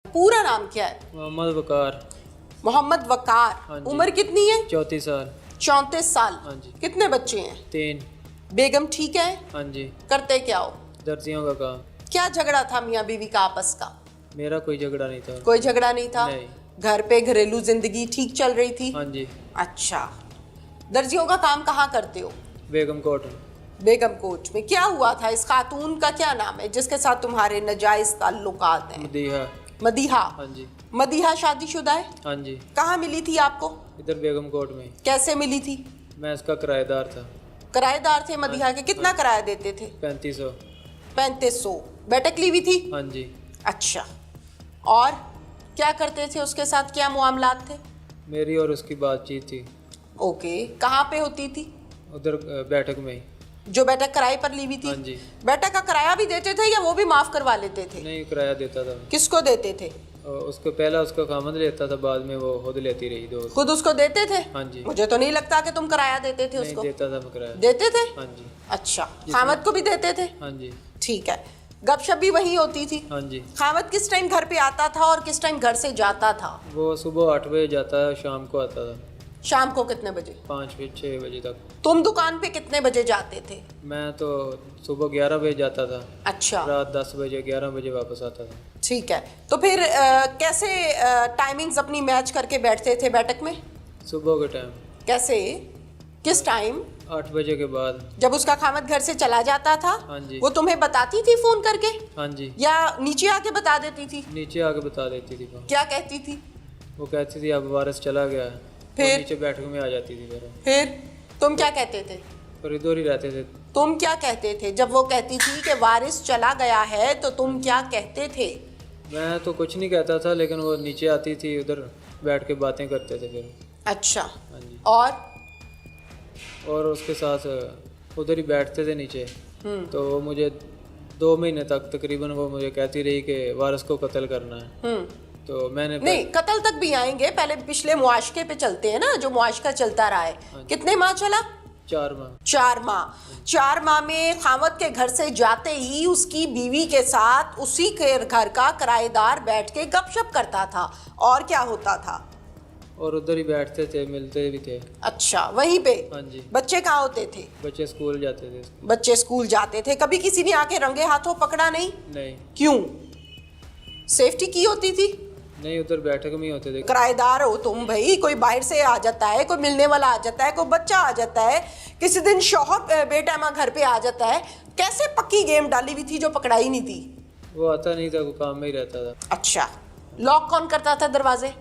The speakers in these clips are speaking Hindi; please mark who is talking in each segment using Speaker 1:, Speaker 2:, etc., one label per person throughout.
Speaker 1: पूरा नाम क्या है?
Speaker 2: मोहम्मद वकार।
Speaker 1: मोहम्मद वकार।
Speaker 2: हाँ जी।
Speaker 1: उम्र कितनी है?
Speaker 2: 34 साल।
Speaker 1: 34 साल।
Speaker 2: हाँ जी।
Speaker 1: कितने बच्चे हैं?
Speaker 2: 3।
Speaker 1: बेगम ठीक है?
Speaker 2: हाँ जी।
Speaker 1: करते क्या हो?
Speaker 2: दर्जियों का काम।
Speaker 1: क्या झगड़ा था मियाँ बीवी का आपस का?
Speaker 2: मेरा कोई झगड़ा नहीं था।
Speaker 1: कोई झगड़ा नहीं था?
Speaker 2: नहीं।
Speaker 1: घर पे घरेलू जिंदगी ठीक चल रही थी?
Speaker 2: हाँ जी।
Speaker 1: अच्छा, दर्जियों का काम कहाँ करते हो?
Speaker 2: बेगम कोट।
Speaker 1: बेगम कोट में। क्या हुआ था? इस खातून का क्या नाम है जिसके साथ तुम्हारे नाजायज ताल्लुकात हैं?
Speaker 2: मदीहा।
Speaker 1: मदीहा।
Speaker 2: हाँ जी।
Speaker 1: मदीहा शादीशुदा है?
Speaker 2: हाँ जी।
Speaker 1: कहाँ मिली थी आपको?
Speaker 2: इधर बेगम कोट में।
Speaker 1: कैसे मिली थी?
Speaker 2: मैं इसका किराएदार था।
Speaker 1: किराएदार थे मदीहा के? कितना किराया देते थे?
Speaker 2: 3500।
Speaker 1: 3500। बैठक ली हुई थी?
Speaker 2: हाँ जी।
Speaker 1: अच्छा, और क्या करते थे उसके साथ? क्या मामलात थे?
Speaker 2: मेरी और उसकी बातचीत थी।
Speaker 1: ओके, कहाँ पे होती थी?
Speaker 2: उधर बैठक में ही।
Speaker 1: जो बैठक किराए पर ली हुई थी?
Speaker 2: हाँ जी।
Speaker 1: बैठक का किराया भी देते थे या वो भी माफ करवा लेते थे?
Speaker 2: नहीं, किराया देता था।
Speaker 1: किसको देते थे?
Speaker 2: और उसको पहला उसका खामद लेता था, बाद में वो खुद लेती रही दो।
Speaker 1: खुद उसको देते थे?
Speaker 2: हाँ जी।
Speaker 1: मुझे तो नहीं लगता कि तुम किराया देते थे
Speaker 2: नहीं
Speaker 1: उसको।
Speaker 2: देता था मैं किराया।
Speaker 1: देते थे?
Speaker 2: हाँ जी।
Speaker 1: अच्छा, खामद को भी देते थे?
Speaker 2: हाँ जी।
Speaker 1: ठीक है। गपशप भी वही होती थी?
Speaker 2: हाँ जी।
Speaker 1: खामद किस टाइम घर पे आता था और किस टाइम घर से जाता था?
Speaker 2: वो सुबह 8 बजे जाता है, शाम को आता था
Speaker 1: शाम को कितने बजे?
Speaker 2: 5-6 बजे तक।
Speaker 1: तुम दुकान पे कितने बजे जाते थे?
Speaker 2: मैं तो सुबह 11 बजे जाता था,
Speaker 1: अच्छा,
Speaker 2: रात 10 बजे 11 बजे वापस आता था।
Speaker 1: ठीक है। तो फिर कैसे टाइमिंग्स अपनी मैच करके बैठते थे बैठक में?
Speaker 2: सुबह के टाइम।
Speaker 1: कैसे? किस टाइम?
Speaker 2: 8 बजे के बाद।
Speaker 1: जब उसका खामद घर से चला जाता था?
Speaker 2: हाँ जी।
Speaker 1: वो तुम्हें बताती थी फोन करके
Speaker 2: हाँ जी।
Speaker 1: या नीचे आके बता देती थी?
Speaker 2: नीचे आके बता देती थी वो।
Speaker 1: क्या कहती थी?
Speaker 2: वो कहती थी अब वारिस चला गया है।
Speaker 1: फिर?
Speaker 2: वो नीचे बैठक में आ जाती थी मेरा।
Speaker 1: फिर तुम क्या कहते थे?
Speaker 2: और इधर ही रहते थे।
Speaker 1: तुम क्या कहते थे जब वो कहती थी कि वारिस चला गया है? तो तुम क्या कहते थे?
Speaker 2: मैं तो कुछ नहीं कहता था, लेकिन वो नीचे आती थी, उधर बैठ के बातें करते थे फिर।
Speaker 1: अच्छा,
Speaker 2: हाँ जी।
Speaker 1: और
Speaker 2: उसके साथ उधर ही बैठते थे नीचे। तो वो मुझे 2 महीने तक तकरीबन वो मुझे कहती रही कि वारिस को कत्ल करना है। तो मैंने
Speaker 1: नहीं, कत्ल तक भी आएंगे, पहले पिछले मुआशके पे चलते हैं ना, जो मुआशका चलता रहा है। कितने माह चला?
Speaker 2: 4 माह।
Speaker 1: 4 माह। 4 माह में खामद के घर से जाते ही उसकी बीवी के साथ उसी के घर का किराएदार बैठ के गपशप करता था। और क्या होता था?
Speaker 2: और उधर ही बैठते थे, मिलते भी थे।
Speaker 1: अच्छा, वहीं पे?
Speaker 2: हाँ जी।
Speaker 1: बच्चे कहाँ होते थे?
Speaker 2: बच्चे स्कूल जाते थे।
Speaker 1: बच्चे स्कूल जाते थे। कभी किसी ने आके रंगे हाथों पकड़ा नहीं?
Speaker 2: नहीं।
Speaker 1: क्यों? सेफ्टी की होती थी?
Speaker 2: नहीं, उधर बैठक में ही होते थे।
Speaker 1: किराएदार हो तुम भाई, कोई बाहर से आ जाता है, कोई मिलने वाला आ जाता है, कोई बच्चा आ जाता है, किसी दिन शौहर बेटा घर पे आ जाता है। कैसे पक्की गेम डाली हुई थी जो पकड़ाई नहीं थी?
Speaker 2: वो आता नहीं था, वो काम में ही रहता था।
Speaker 1: अच्छा, लॉक कौन करता था दरवाजे?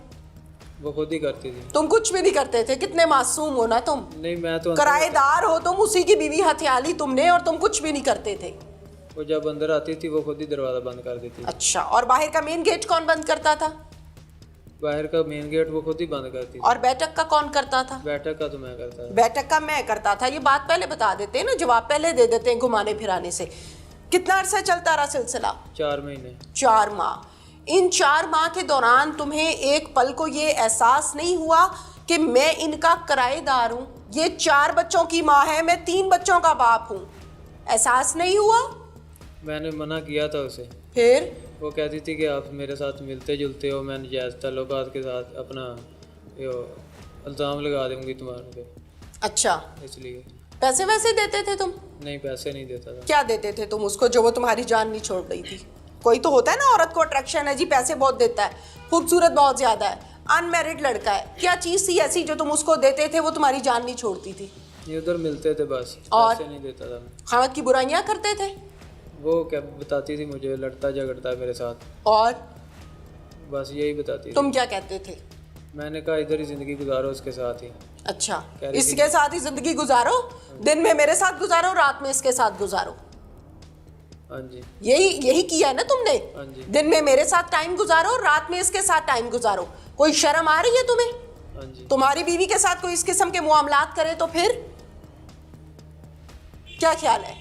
Speaker 2: वो खुद ही करती थी।
Speaker 1: तुम कुछ भी नहीं करते थे? कितने मासूम हो ना तुम।
Speaker 2: नहीं, मैं तो
Speaker 1: किराएदार हो तुम, उसी की बीवी हथियाली तुमने, और तुम कुछ भी नहीं करते थे।
Speaker 2: वो जब अंदर आती थी वो खुद ही दरवाजा बंद कर देती थी।
Speaker 1: अच्छा, और बाहर का मेन गेट कौन बंद करता था?
Speaker 2: बाहर का मेन गेट वो खुद ही बंद करती थी।
Speaker 1: और बैठक का कौन करता था?
Speaker 2: बैठक का तो मैं करता था।
Speaker 1: बैठक का मैं करता था। ये बात पहले बता देते हैं ना, जवाब पहले दे देते हैं घुमाने फिराने से। कितना अरसा चलता रहा सिलसिला?
Speaker 2: 4 महीने।
Speaker 1: 4 माह। इन 4 माह के दौरान तुम्हें एक पल को ये एहसास नहीं हुआ कि मैं इनका किराएदार हूँ? ये 4 बच्चों की माँ है, मैं 3 बच्चों का बाप हूँ। एहसास नहीं हुआ?
Speaker 2: मैंने मना किया था उसे।
Speaker 1: फिर?
Speaker 2: वो कहती थी कि आप मेरे साथ मिलते जुलते हो, मैं जायज़ ताल्लुकात के साथ अपना यो इल्ज़ाम लगा दूंगी तुम्हारे पे।
Speaker 1: अच्छा,
Speaker 2: इसलिए।
Speaker 1: पैसे वैसे देते थे तुम?
Speaker 2: नहीं, पैसे नहीं देता था।
Speaker 1: क्या देते थे तुम उसको जो वो तुम्हारी जान नहीं छोड़ रही थी? कोई तो होता है ना, औरत को अट्रैक्शन है जी, पैसे बहुत देता है, खूबसूरत बहुत ज्यादा है, अनमैरिड लड़का है, क्या चीज थी ऐसी जो तुम उसको देते थे वो तुम्हारी जान नहीं छोड़ती थी?
Speaker 2: ये उधर मिलते थे बस,
Speaker 1: और?
Speaker 2: पैसे नहीं देता था।
Speaker 1: खामद की बुराइयां करते थे?
Speaker 2: वो क्या बताती थी मुझे, लड़ता झगड़ता है मेरे साथ,
Speaker 1: और
Speaker 2: बस यही बताती थी।
Speaker 1: तुम क्या कहते थे?
Speaker 2: मैंने कहा इधर ही जिंदगी गुजारो उसके साथ ही।
Speaker 1: अच्छा,
Speaker 2: कह रही
Speaker 1: इसके साथ ही जिंदगी गुजारो, दिन में मेरे साथ गुजारो, रात में इसके साथ गुजारो।
Speaker 2: हाँ जी।
Speaker 1: यही किया है ना तुमने?
Speaker 2: हाँ जी।
Speaker 1: दिन में मेरे साथ टाइम गुजारो, रात में इसके साथ टाइम गुजारो। कोई शर्म आ रही है तुम्हें?
Speaker 2: हाँ जी।
Speaker 1: तुम्हारी बीवी के साथ कोई इस किस्म के मुआमलात करे तो फिर क्या ख्याल है?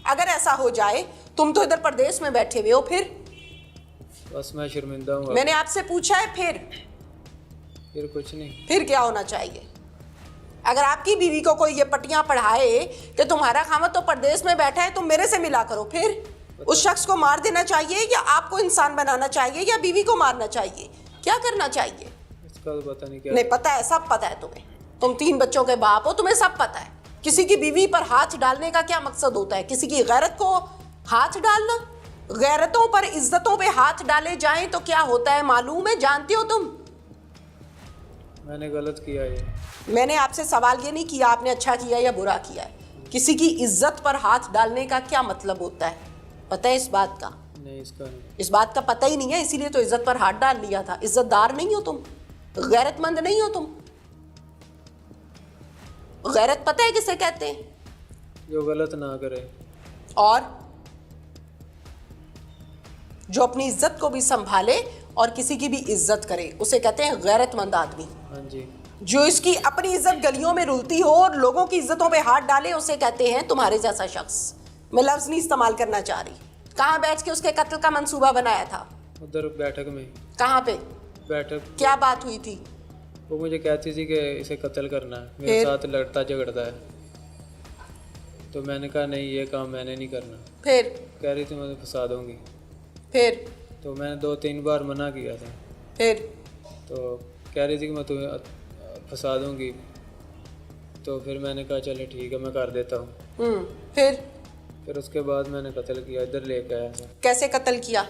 Speaker 1: अगर ऐसा हो जाए, तुम तो इधर परदेश में बैठे हुए हो, फिर?
Speaker 2: बस मैं शर्मिंदा हूँ।
Speaker 1: मैंने आपसे पूछा है,
Speaker 2: फिर कुछ नहीं।
Speaker 1: फिर क्या होना चाहिए? अगर आपकी बीवी को कोई ये पट्टियां पढ़ाए कि तुम्हारा खामद तो परदेश में बैठा है, तुम मेरे से मिला करो, फिर? उस शख्स को मार देना चाहिए या आपको इंसान बनाना चाहिए या बीवी को मारना चाहिए, क्या करना चाहिए?
Speaker 2: इसका तो पता नहीं क्या।
Speaker 1: नहीं पता है, सब पता है तुम्हें, तुम 3 बच्चों के बाप हो, तुम्हें सब पता है। किसी की बीवी पर हाथ डालने का क्या मकसद होता है? किसी की गैरत को हाथ डालना? गैरतों पर, इज्जतों पे हाथ डाले जाएं तो क्या होता है मालूम है, जानती हो तुम?
Speaker 2: मैंने गलत किया ये।
Speaker 1: मैंने आपसे सवाल ये नहीं किया आपने अच्छा किया या बुरा किया है। किसी की इज्जत पर हाथ डालने का क्या मतलब होता है, पता है इस बात का?
Speaker 2: नहीं, इसका नहीं।
Speaker 1: इस बात का पता ही नहीं है, इसीलिए तो इज्जत पर हाथ डाल लिया था। इज्जतदार नहीं हो तुम, गैरतमंद नहीं हो तुम। गैरत पता है किसे कहते हैं?
Speaker 2: जो गलत ना करे
Speaker 1: और जो अपनी इज्जत को भी संभाले और किसी की भी इज्जत करे, उसे कहते हैं गैरतमंद आदमी।
Speaker 2: हाँ जी।
Speaker 1: जो इसकी अपनी इज्जत गलियों में रुलती हो और लोगों की इज्जतों पे हाथ डाले, उसे कहते हैं तुम्हारे जैसा शख्स। मैं लफ्ज नहीं इस्तेमाल करना चाह रही। कहाँ बैठ के उसके कत्ल का मंसूबा बनाया था?
Speaker 2: उधर बैठक में।
Speaker 1: कहाँ पे?
Speaker 2: बैठक।
Speaker 1: क्या बात हुई थी?
Speaker 2: वो मुझे कहती थी कि इसे कत्ल करना है, मेरे साथ लड़ता झगड़ता है। तो मैंने कहा नहीं, ये काम मैंने नहीं करना।
Speaker 1: फिर
Speaker 2: कह रही थी मैं फंसा दूंगी।
Speaker 1: फिर
Speaker 2: तो मैंने 2-3 बार मना किया था।
Speaker 1: फिर
Speaker 2: तो कह रही थी कि मैं तुम्हें फंसा दूंगी। तो फिर मैंने कहा चलो ठीक है, मैं कर देता हूँ। फिर उसके बाद मैंने कत्ल किया, इधर लेके आया था।
Speaker 1: कैसे कत्ल किया?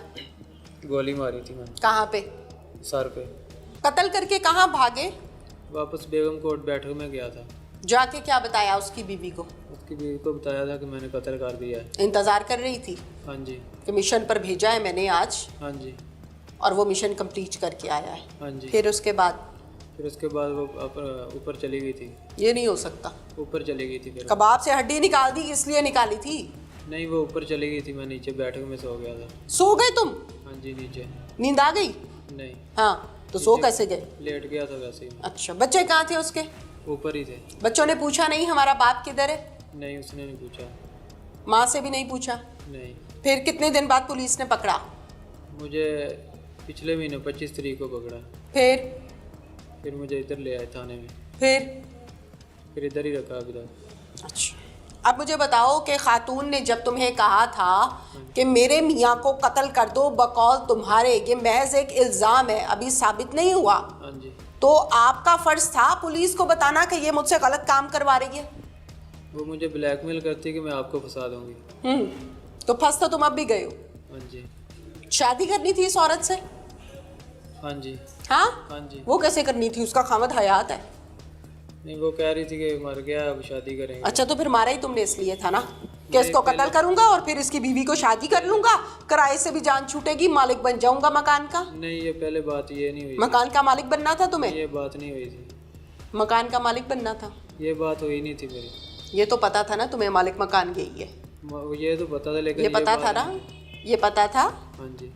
Speaker 2: गोली मारी थी मैंने
Speaker 1: कहाँ पे?
Speaker 2: सर पे।
Speaker 1: कत्ल करके कहाँ भागे?
Speaker 2: वापस बेगम कोर्ट बैठक में गया था।
Speaker 1: जाके क्या बताया उसकी बीवी को?
Speaker 2: उसकी बीवी को बताया था कि मैंने कत्ल कर दिया है।
Speaker 1: इंतजार कर रही थी
Speaker 2: हाँ जी।
Speaker 1: कि मिशन पर भेजा है मैंने आज,
Speaker 2: हाँ जी।
Speaker 1: और वो मिशन कंप्लीट करके आया है।
Speaker 2: हाँ जी।
Speaker 1: फिर उसके बाद
Speaker 2: वो ऊपर चली गई थी।
Speaker 1: ये नहीं हो सकता।
Speaker 2: ऊपर चली गई थी। फिर
Speaker 1: कबाब से हड्डी निकाल दी, इसलिए निकाली थी?
Speaker 2: नहीं, वो ऊपर चली गई थी, मैं नीचे बैठक में सो गया था।
Speaker 1: सो गए तुम?
Speaker 2: हाँ जी, नीचे।
Speaker 1: नींद आ गई?
Speaker 2: नहीं।
Speaker 1: हाँ, तो सो कैसे गए?
Speaker 2: लेट गया था वैसे ही।
Speaker 1: अच्छा, बच्चे कहाँ थे उसके?
Speaker 2: ऊपर ही थे।
Speaker 1: बच्चों ने पूछा नहीं हमारा बाप किधर है?
Speaker 2: नहीं, उसने नहीं पूछा।
Speaker 1: माँ से भी नहीं पूछा?
Speaker 2: नहीं।
Speaker 1: फिर कितने दिन बाद पुलिस ने पकड़ा?
Speaker 2: मुझे पिछले महीने 25 तारीख को पकड़ा।
Speaker 1: फिर
Speaker 2: मुझे इधर ले आए थाने में।
Speaker 1: फिर
Speaker 2: इधर ही रखा अभी तक।
Speaker 1: अच्छा, अब मुझे बताओ कि खातून ने जब तुम्हें कहा था कि मेरे मियाँ को कत्ल कर दो बकौल तुम्हारे, ये महज एक इल्ज़ाम है, अभी साबित नहीं हुआ,
Speaker 2: हाँ जी,
Speaker 1: तो आपका फ़र्ज़ था पुलिस को बताना कि ये मुझसे गलत काम करवा रही है।
Speaker 2: वो मुझे ब्लैकमेल करती है कि मैं आपको फंसा दूंगी।
Speaker 1: तो फंस तो तुम अब भी गए हो।
Speaker 2: हाँ जी।
Speaker 1: शादी करनी थी इस औरत से?
Speaker 2: हाँ जी।
Speaker 1: हाँ?
Speaker 2: हाँ जी।
Speaker 1: वो कैसे करनी थी? उसका खामद हयात है।
Speaker 2: नहीं, वो कह रही थी कि मर गया, अब शादी करेंगे।
Speaker 1: अच्छा, तो फिर मारा ही तुमने इसलिए था ना कि इसको कत्ल करूंगा और फिर इसकी बीवी को शादी कर लूंगा, किराए से भी जान छूटेगी, मालिक बन जाऊंगा मकान का।
Speaker 2: नहीं, ये पहले बात ये नहीं हुई।
Speaker 1: मकान का मालिक बनना था तुम्हें?
Speaker 2: ये बात नहीं हुई थी।
Speaker 1: मकान का मालिक बनना था?
Speaker 2: ये बात हुई नहीं थी मेरी।
Speaker 1: ये तो पता था ना तुम्हें मालिक मकान यही है?
Speaker 2: ये तो पता था, लेकिन
Speaker 1: ये पता था ना? ये पता था?
Speaker 2: हाँ जी।